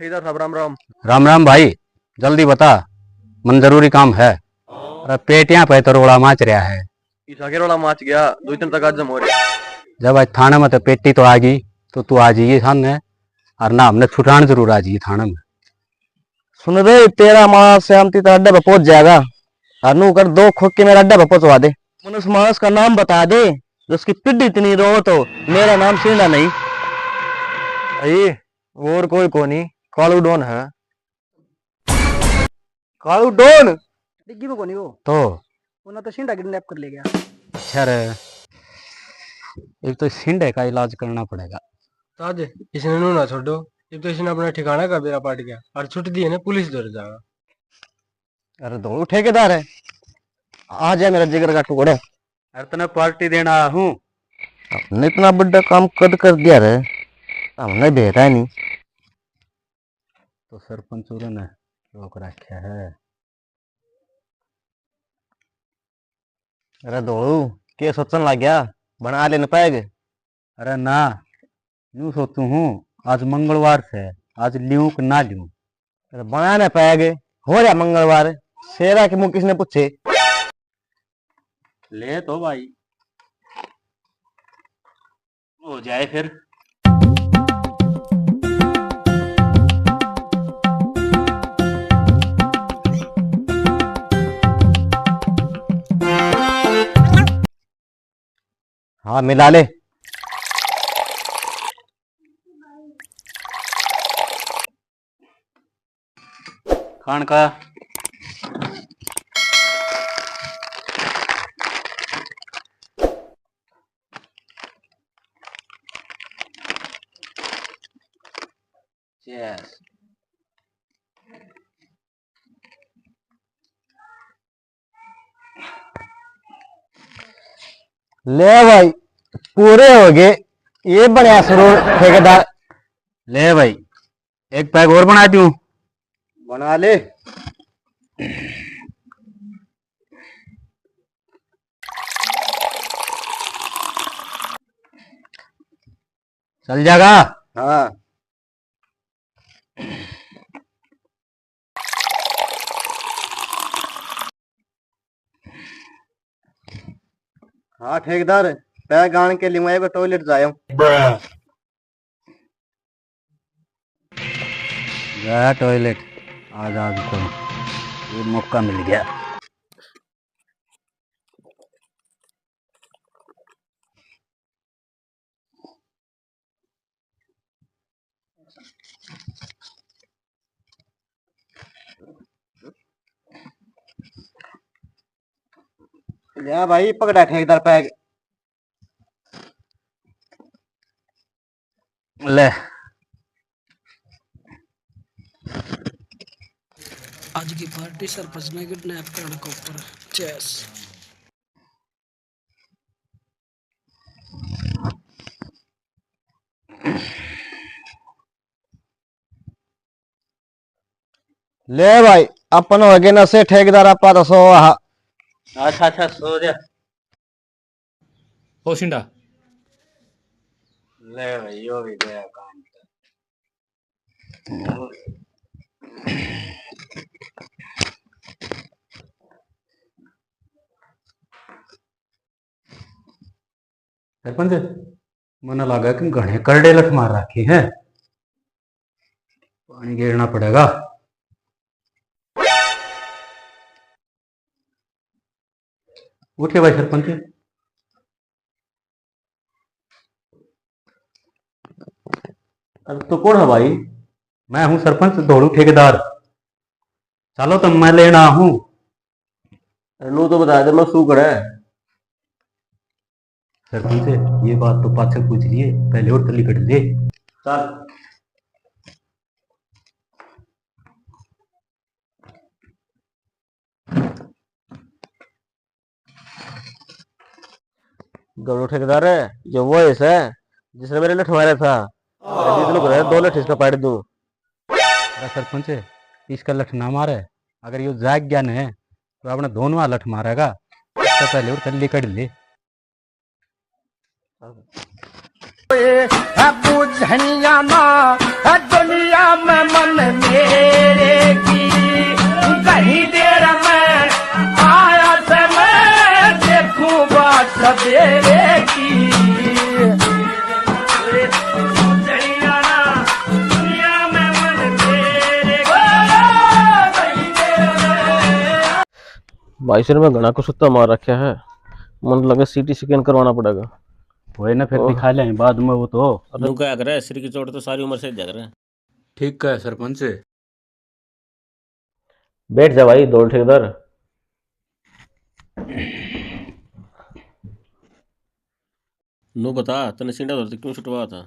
ठेकेदार साहब राम राम। राम राम भाई, जल्दी बता, मन जरूरी काम है। अरे पेटियां पे तो रोड़ा माच रहा है। इस आगे रोला माच गया, दो दिन तक आज जम हो रहे। जब आज थाने में तो पेटी तो आ गई, तो तू आ जाइए सामने, और ना हमने छुटान जरूर आ जाइए थाने में। सुन रे, तेरा माँ श्यामती तो अड्डे पे पहुंच जाएगा। हरनू कर दो खोक के मेरा अड्डे पे पहुंचवा दे। मनुष्य मानस का नाम बता दे, जिसकी पिड्डी इतनी रो तो मेरा नाम सीना नहीं। भाई और कोई कोनी, कालू डॉन है। कालू डॉन डिग्गी में कोनी वो तो ना तो शिंडा किडनैप कर ले गया। अच्छा रे, एक तो सिंडे का इलाज करना पड़ेगा। ताज इसने नू ना छोड़ो, जब तो इसने अपना ठिकाना का बेरा पाट गया और छुट दी है ना, पुलिस डर जाएगा। अरे दो ठेकेदार है, आ जाए मेरा जिगर का टुकड़ा। अरे तने पार्टी देना हूँ। हमने इतना बड़ा काम कद कर दिया रे, हमने भेजा नहीं। तो सरपंच ने रोक रखा है। अरे दौड़ू के सोचन लग गया, बना ले न पाएगे। अरे ना, यूं सोचू हूँ, आज मंगलवार से, आज ल्यूं कि ना ल्यूं। अरे बना न पाएगे, हो रहा मंगलवार, शेरा के मुंह किसने पूछे। ले तो भाई, हो जाए फिर। हाँ मिला ले। खान का Yes. ले भाई, पूरे हो गए। ये बढ़िया शुरू ठेकेदार। ले भाई, एक पैक और बना दूं। बना ले। चल जाएगा। हाँ हाँ ठेकेदार, पैक आने के लिए मैं टॉयलेट जाया हूँ। गया टॉयलेट, आज आज को ये मौका मिल गया। ले भाई, पकड़ा ठेकेदार पैक। ले आज की पार्टी सरपंच ने किडनैप करने के ऊपर चेस। ले भाई, अपन हो गए ना से ठेकेदार आपा तो सो। अच्छा अच्छा, सो जा। ओ शिंडा, ले भाई, हो भी गया काम। सरपंच, मन लगा कि घने करड़े लठ मार रखे हैं, पानी गिरना पड़ेगा। उठे भाई सरपंच। तो कौन है भाई? मैं हूं सरपंच दौड़ू ठेकेदार। चलो तो मैं लेना हूं। नू तो बता दे, मैं शू करे। सरपंच, ये बात तो पाछे पूछ लिए, पहले और तली कट ले। चल दौड़ो ठेकेदार है, जो वो है जिसने मेरे लठ मारा था। दो लठ इसका पाड़ दूं। अरे सरपंच, इसका लठ ना मारे, अगर ये जाग गया न तो अपने दोनों लठ मारेगा। इससे पहले और तली कट ले। भाई सिर में घना को सुत्ता मार रखा है, मन लगे सीटी स्कैन करवाना पड़ेगा। वही ना, फिर दिखा लें बाद में वो तो। अब क्या करे, सिर की चोट तो सारी उम्र से जग रहे हैं। ठीक है सरपंच। बैठ जा भाई दौड़ ठेकेदार। नो बता, तने सीधा धरते क्यों छुटवा था?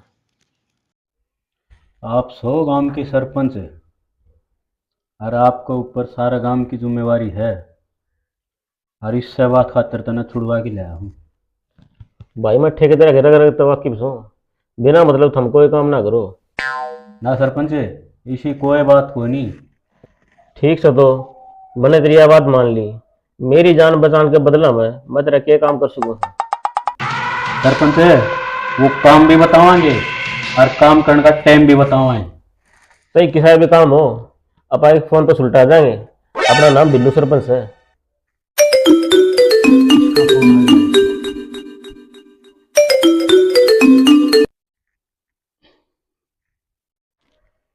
आप 100 गांव के सरपंच है और आपके ऊपर सारा गांव की जिम्मेवारी है, और इस बात खातर तना छुड़वा के लाया हूँ। भाई मैं ठेकेदार घेरा कर तवाकी बिसो, बिना मतलब तुम कोई काम ना करो ना सरपंच, इसी कोई बात को नहीं। ठीक से तो मैंने तेरी बात मान ली, मेरी जान बचाने के बदला में मैं तेरा क्या काम कर सकूँ? सरपंच वो काम भी बतावांगे और काम करने का टाइम भी बतावाएं। सही किसी भी काम हो अपन एक फोन पर सुलटा जाएंगे। अपना नाम बिल्लू सरपंच है।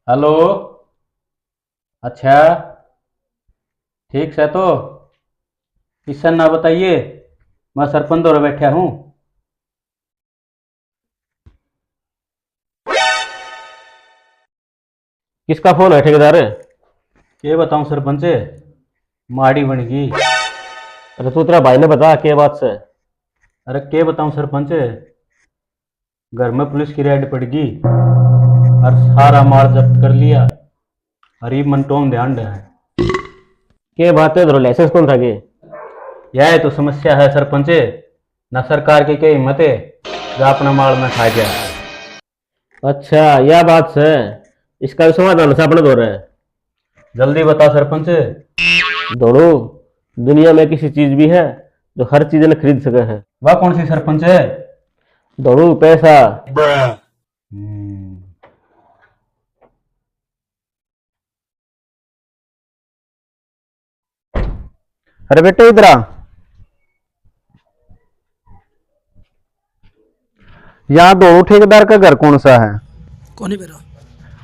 हेलो, अच्छा ठीक से तो किसन ना बताइए, मैं सरपंच दौरे बैठा हूँ। किसका फोन है ठेकेदार? क्या बताऊं सरपंच, माड़ी बन गई। अरे तू तेरा भाई ने बता क्या बात से? अरे क्या बताऊं सरपंच, घर में पुलिस की रेड पड़ गई और सारा माल जब्त कर लिया, हरी मंटोम ध्यान रहा है। क्या बात है? लाइसेंस कौन था के? यह तो समस्या है सरपंच, न सरकार की क्या हिम्मत है जो अपना माल में खा जाए। अच्छा यह बात है, इसका भी समाधान से अपने दो रहे हैं। जल्दी बता सरपंच। दोनों दुनिया में किसी चीज भी है जो हर चीज ने खरीद सके है? वह कौन सी सरपंच है? दोनों पैसा। अरे बेटे इधर आ। यहाँ दोनों ठेकेदार का घर कौन सा है? कौन है मेरा?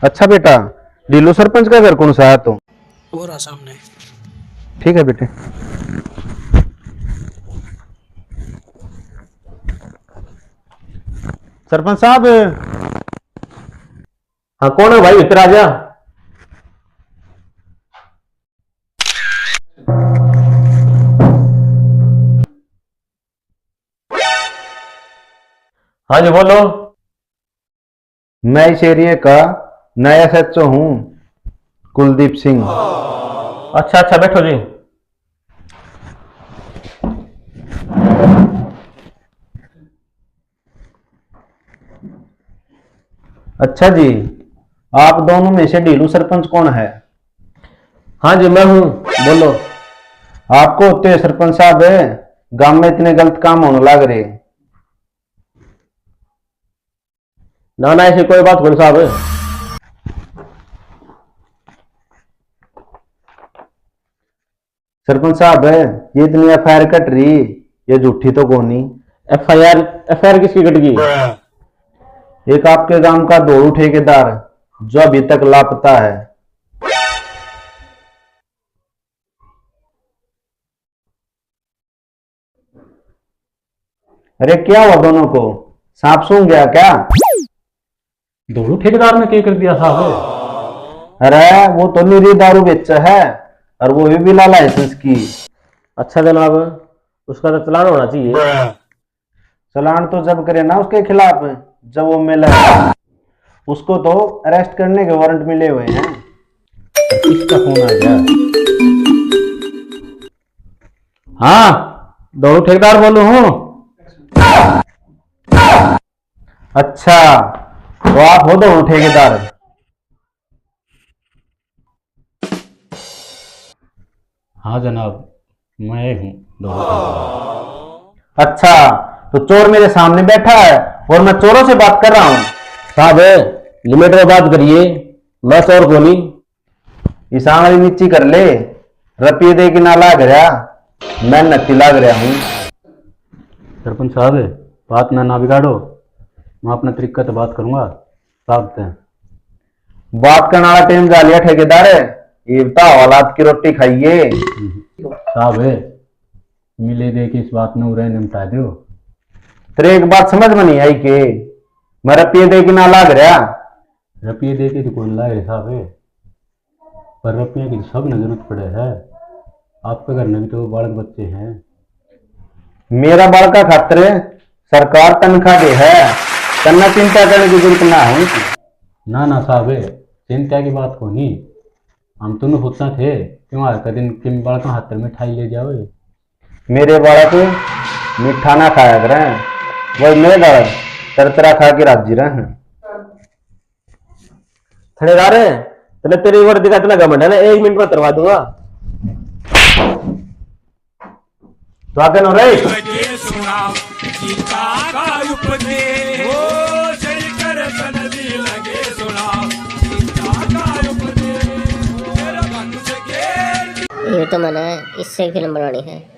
अच्छा बेटा, ढीलू सरपंच का घर कौन सा है? तो वो रहा सामने। ठीक है बेटे। सरपंच साहब। हाँ कौन है भाई, इधर आ जा। हाँ जी बोलो। मैं इस एरिया का नया एसएचओ हूँ, कुलदीप सिंह। अच्छा अच्छा बैठो जी। अच्छा जी, आप दोनों में से ढीलू सरपंच कौन है? हाँ जी मैं हूँ, बोलो। आपको होते हुए सरपंच साहब है, गांव में इतने गलत काम होने लग रहे। ना ना ऐसी कोई बात कौन साहब है। सरपंच साहब है, ये इतनी एफआईआर कट रही, ये झूठी तो कोनी? एफआईआर किसकी कट गई? एक आपके गांव का दोड़ू ठेकेदार जो अभी तक लापता है। अरे क्या हुआ दोनों को, सांप सूंघ गया क्या? दोनों ठेकेदार ने क्या कर दिया साहब? अरे वो तो निरी दारू बेचा है, और वो भी बिना लाइसेंस की। अच्छा जनाब, उसका तो चालान होना चाहिए। चालान तो जब करे ना उसके खिलाफ, जब वो मिला। उसको तो अरेस्ट करने के वारंट मिले हुए हैं। किसका फोन आ गया? हाँ दोनों ठेकेदार बोलो हूँ। अच्छा तो आप हो दोनों ठेकेदार? हाँ जनाब मैं हूँ। अच्छा तो चोर मेरे सामने बैठा है और मैं चोरों से बात कर रहा हूँ। साहब लिमिट में बात करिए, मैं चोर को नहीं। इस आंगली नीची कर ले, रुपये दे के ना लाग रहा, मैं नत्ती लाग रहा हूँ। सरपंच साहब बात ना बिगाड़ो, मैं अपना तरीका से बात करूंगा साहब से। बात करने वाला टाइम जा लिया ठेकेदार, ये बताओ औलाद की रोटी खाइए। साहब मिले दे के इस बात में उरे निपटा दो। तेरे एक बात समझ में नहीं आई कि मैं रुपये दे के ना लाग रहा। रुपये दे के तो कोई लाए रे साहब, पर रुपये की सब न जरूरत पड़े है। आपके घर में भी तो बालक बच्चे हैं। मेरा बालका खातिर सरकार तनख्वाह दे है, तन्ना चिंता करने की जरूरत ना है। ना साहब चिंता की बात को नहीं, हम तो सोचना थे त्योहार का दिन किन बालक हाथ में मिठाई ले जाओ। मेरे बालक मीठा ना खाया करें, वही मेरा तरतरा खा के राजी रहे। थानेदार तने तेरी वर्दी का इतना घमंड है ना, 1 मिनट में करवा दूंगा। तो आगे नो रे ये तो मैंने इससे फिल्म बनानी है।